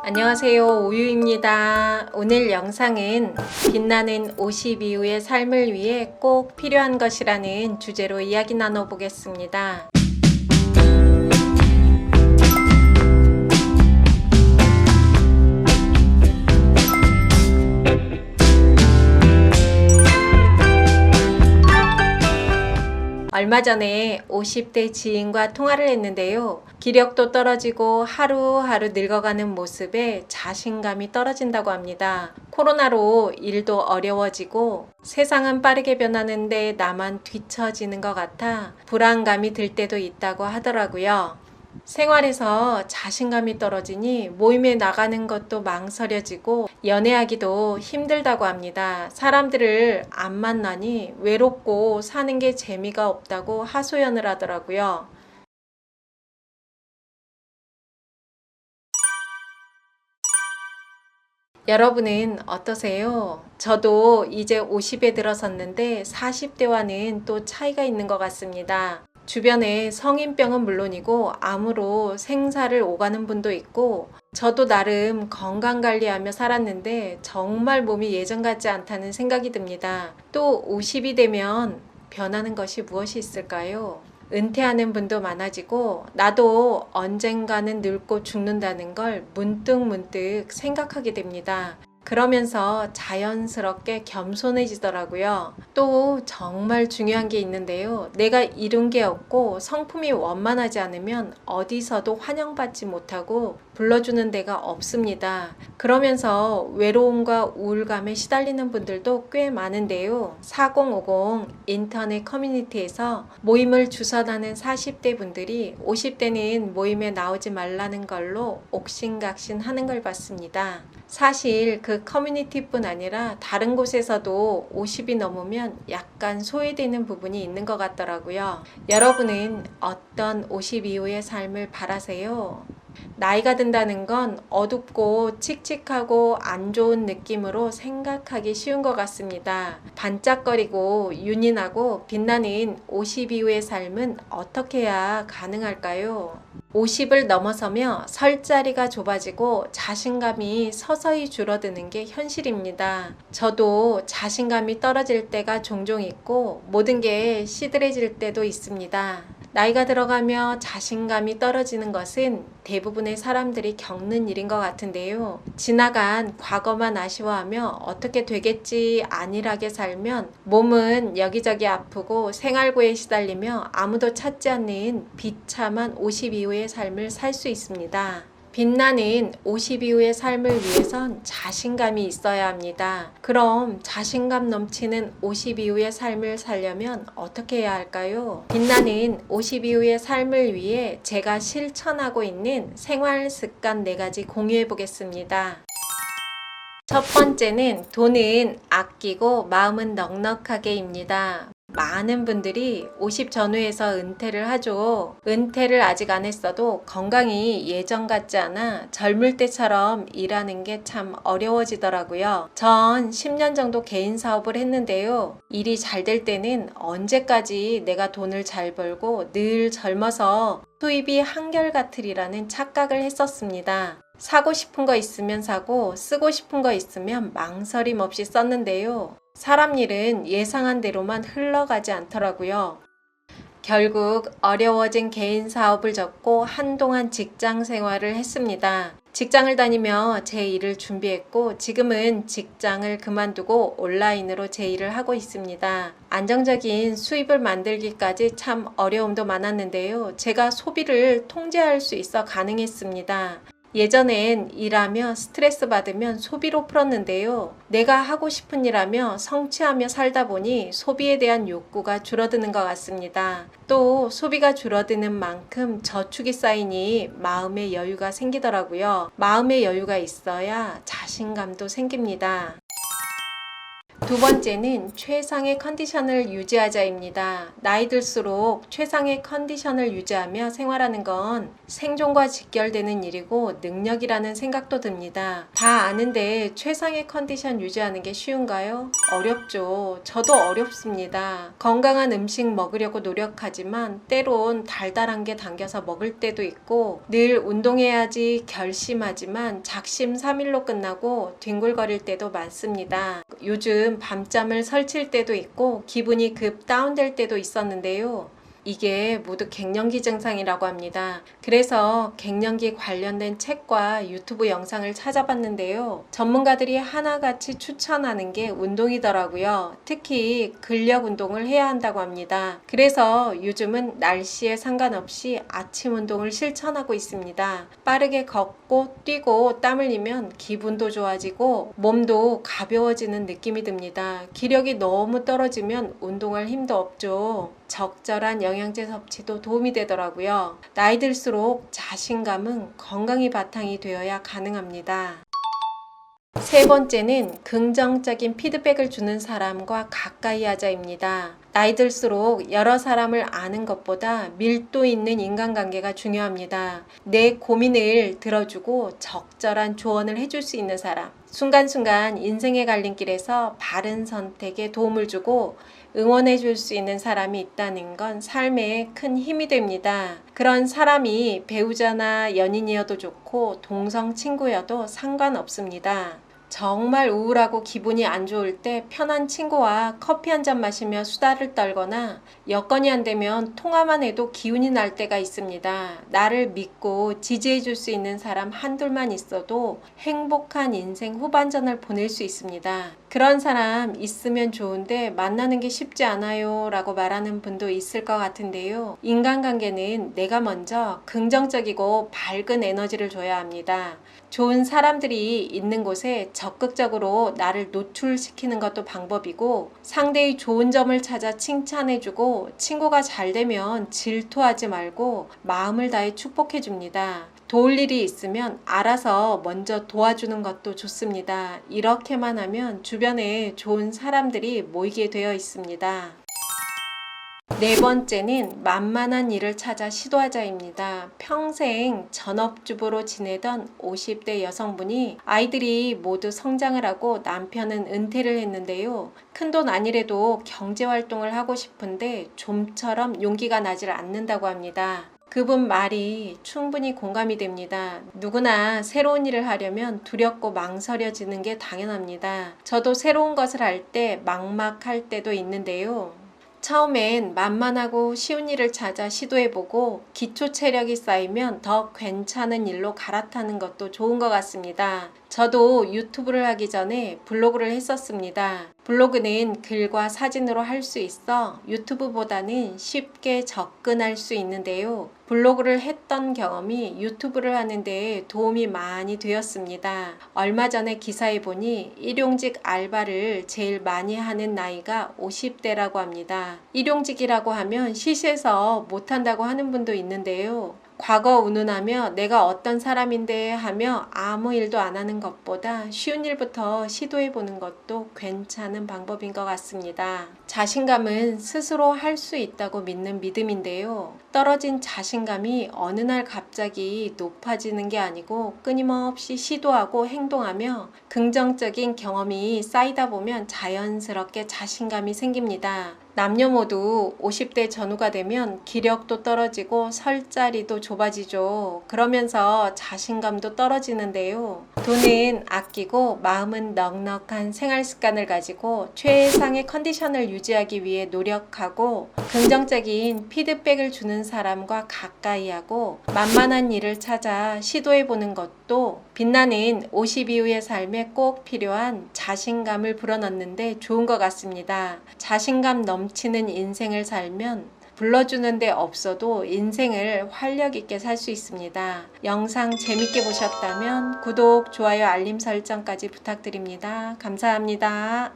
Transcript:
안녕하세요, 오유입니다. 오늘 영상은 빛나는 50 이후의 삶을 위해 꼭 필요한 것이라는 주제로 이야기 나눠보겠습니다. 얼마 전에 50대 지인과 통화를 했는데요. 기력도 떨어지고 하루하루 늙어가는 모습에 자신감이 떨어진다고 합니다. 코로나로 일도 어려워지고 세상은 빠르게 변하는데 나만 뒤처지는 것 같아 불안감이 들 때도 있다고 하더라고요. 생활에서 자신감이 떨어지니 모임에 나가는 것도 망설여지고 연애하기도 힘들다고 합니다. 사람들을 안 만나니 외롭고 사는 게 재미가 없다고 하소연을 하더라고요. 여러분은 어떠세요? 저도 이제 50에 들어섰는데 40대와는 또 차이가 있는 것 같습니다. 주변에 성인병은 물론이고 암으로 생사를 오가는 분도 있고 저도 나름 건강관리하며 살았는데 정말 몸이 예전 같지 않다는 생각이 듭니다. 또 50이 되면 변하는 것이 무엇이 있을까요? 은퇴하는 분도 많아지고 나도 언젠가는 늙고 죽는다는 걸 문득 생각하게 됩니다. 그러면서 자연스럽게 겸손해지더라고요. 또 정말 중요한 게 있는데요. 내가 이룬 게 없고 성품이 원만하지 않으면 어디서도 환영받지 못하고 불러주는 데가 없습니다. 그러면서 외로움과 우울감에 시달리는 분들도 꽤 많은데요. 4050 인터넷 커뮤니티에서 모임을 주선하는 40대 분들이 50대는 모임에 나오지 말라는 걸로 옥신각신 하는 걸 봤습니다. 사실 그 커뮤니티뿐 아니라 다른 곳에서도 50이 넘으면 약간 소외되는 부분이 있는 것 같더라고요. 여러분은 어떤 50 이후의 삶을 바라세요? 나이가 든다는 건 어둡고 칙칙하고 안 좋은 느낌으로 생각하기 쉬운 것 같습니다. 반짝거리고 윤인하고 빛나는 50 이후의 삶은 어떻게 해야 가능할까요? 50을 넘어서며 설 자리가 좁아지고 자신감이 서서히 줄어드는 게 현실입니다. 저도 자신감이 떨어질 때가 종종 있고 모든 게 시들해질 때도 있습니다. 나이가 들어가며 자신감이 떨어지는 것은 대부분의 사람들이 겪는 일인 것 같은데요. 지나간 과거만 아쉬워하며 어떻게 되겠지 안일하게 살면 몸은 여기저기 아프고 생활고에 시달리며 아무도 찾지 않는 비참한 50 이후의 삶을 살 수 있습니다. 빛나는 50 이후의 삶을 위해선 자신감이 있어야 합니다. 그럼 자신감 넘치는 50 이후의 삶을 살려면 어떻게 해야 할까요? 빛나는 50 이후의 삶을 위해 제가 실천하고 있는 생활 습관 4가지 공유해 보겠습니다. 첫 번째는 돈은 아끼고 마음은 넉넉하게입니다. 많은 분들이 50 전후에서 은퇴를 하죠. 은퇴를 아직 안 했어도 건강이 예전 같지 않아 젊을 때처럼 일하는 게 참 어려워지더라고요. 전 10년 정도 개인 사업을 했는데요. 일이 잘 될 때는 언제까지 내가 돈을 잘 벌고 늘 젊어서 수입이 한결같으리라는 착각을 했었습니다. 사고 싶은 거 있으면 사고 쓰고 싶은 거 있으면 망설임 없이 썼는데요. 사람 일은 예상한 대로만 흘러가지 않더라고요. 결국 어려워진 개인 사업을 접고 한동안 직장 생활을 했습니다. 직장을 다니며 제 일을 준비했고 지금은 직장을 그만두고 온라인으로 제 일을 하고 있습니다. 안정적인 수입을 만들기까지 참 어려움도 많았는데요. 제가 소비를 통제할 수 있어 가능했습니다. 예전엔 일하며 스트레스 받으면 소비로 풀었는데요. 내가 하고 싶은 일하며 성취하며 살다 보니 소비에 대한 욕구가 줄어드는 것 같습니다. 또 소비가 줄어드는 만큼 저축이 쌓이니 마음의 여유가 생기더라고요. 마음의 여유가 있어야 자신감도 생깁니다. 두 번째는 최상의 컨디션을 유지하자입니다. 나이 들수록 최상의 컨디션을 유지하며 생활하는 건 생존과 직결되는 일이고 능력이라는 생각도 듭니다. 다 아는데 최상의 컨디션 유지하는 게 쉬운가요? 어렵죠. 저도 어렵습니다. 건강한 음식 먹으려고 노력하지만 때론 달달한 게 당겨서 먹을 때도 있고 늘 운동해야지 결심하지만 작심삼일로 끝나고 뒹굴거릴 때도 많습니다. 요즘 밤잠을 설칠 때도 있고 기분이 급 다운될 때도 있었는데요. 이게 모두 갱년기 증상이라고 합니다. 그래서 갱년기 관련된 책과 유튜브 영상을 찾아봤는데요. 전문가들이 하나같이 추천하는 게 운동이더라고요. 특히 근력 운동을 해야 한다고 합니다. 그래서 요즘은 날씨에 상관없이 아침 운동을 실천하고 있습니다. 빠르게 걷고 뛰고 땀 흘리면 기분도 좋아지고 몸도 가벼워지는 느낌이 듭니다. 기력이 너무 떨어지면 운동할 힘도 없죠. 적절한 영양제 섭취도 도움이 되더라고요. 나이 들수록 자신감은 건강이 바탕이 되어야 가능합니다. 세 번째는 긍정적인 피드백을 주는 사람과 가까이 하자입니다. 나이 들수록 여러 사람을 아는 것보다 밀도 있는 인간관계가 중요합니다. 내 고민을 들어주고 적절한 조언을 해줄 수 있는 사람, 순간순간 인생의 갈림길에서 바른 선택에 도움을 주고 응원해 줄 수 있는 사람이 있다는 건 삶에 큰 힘이 됩니다. 그런 사람이 배우자나 연인이어도 좋고 동성 친구여도 상관없습니다. 정말 우울하고 기분이 안 좋을 때 편한 친구와 커피 한 잔 마시며 수다를 떨거나 여건이 안 되면 통화만 해도 기운이 날 때가 있습니다. 나를 믿고 지지해 줄 수 있는 사람 한둘만 있어도 행복한 인생 후반전을 보낼 수 있습니다. 그런 사람 있으면 좋은데 만나는 게 쉽지 않아요 라고 말하는 분도 있을 것 같은데요. 인간관계는 내가 먼저 긍정적이고 밝은 에너지를 줘야 합니다. 좋은 사람들이 있는 곳에 적극적으로 나를 노출시키는 것도 방법이고 상대의 좋은 점을 찾아 칭찬해주고 친구가 잘 되면 질투하지 말고 마음을 다해 축복해줍니다. 도울 일이 있으면 알아서 먼저 도와주는 것도 좋습니다. 이렇게만 하면 주변에 좋은 사람들이 모이게 되어 있습니다. 네 번째는 만만한 일을 찾아 시도하자입니다. 평생 전업주부로 지내던 50대 여성분이 아이들이 모두 성장을 하고 남편은 은퇴를 했는데요. 큰돈 아니래도 경제활동을 하고 싶은데 좀처럼 용기가 나질 않는다고 합니다. 그분 말이 충분히 공감이 됩니다. 누구나 새로운 일을 하려면 두렵고 망설여지는 게 당연합니다. 저도 새로운 것을 할 때 막막할 때도 있는데요. 처음엔 만만하고 쉬운 일을 찾아 시도해보고 기초 체력이 쌓이면 더 괜찮은 일로 갈아타는 것도 좋은 것 같습니다. 저도 유튜브를 하기 전에 블로그를 했었습니다. 블로그는 글과 사진으로 할 수 있어 유튜브보다는 쉽게 접근할 수 있는데요. 블로그를 했던 경험이 유튜브를 하는 데 도움이 많이 되었습니다. 얼마 전에 기사에 보니 일용직 알바를 제일 많이 하는 나이가 50대라고 합니다. 일용직이라고 하면 시시해서 못한다고 하는 분도 있는데요. 과거 운운하며 내가 어떤 사람인데 하며 아무 일도 안 하는 것보다 쉬운 일부터 시도해보는 것도 괜찮은 방법인 것 같습니다. 자신감은 스스로 할 수 있다고 믿는 믿음인데요. 떨어진 자신감이 어느 날 갑자기 높아지는 게 아니고 끊임없이 시도하고 행동하며 긍정적인 경험이 쌓이다 보면 자연스럽게 자신감이 생깁니다. 남녀 모두 50대 전후가 되면 기력도 떨어지고 설 자리도 좁아지죠. 그러면서 자신감도 떨어지는데요. 돈은 아끼고 마음은 넉넉한 생활 습관을 가지고 최상의 컨디션을 유지하기 위해 노력하고 긍정적인 피드백을 주는 사람과 가까이 하고 만만한 일을 찾아 시도해보는 것도 빛나는 50 이후의 삶에 꼭 필요한 자신감을 불어넣는데 좋은 것 같습니다. 자신감 넘치는 인생을 살면 불러주는 데 없어도 인생을 활력 있게 살 수 있습니다. 영상 재밌게 보셨다면 구독, 좋아요, 알림 설정까지 부탁드립니다. 감사합니다.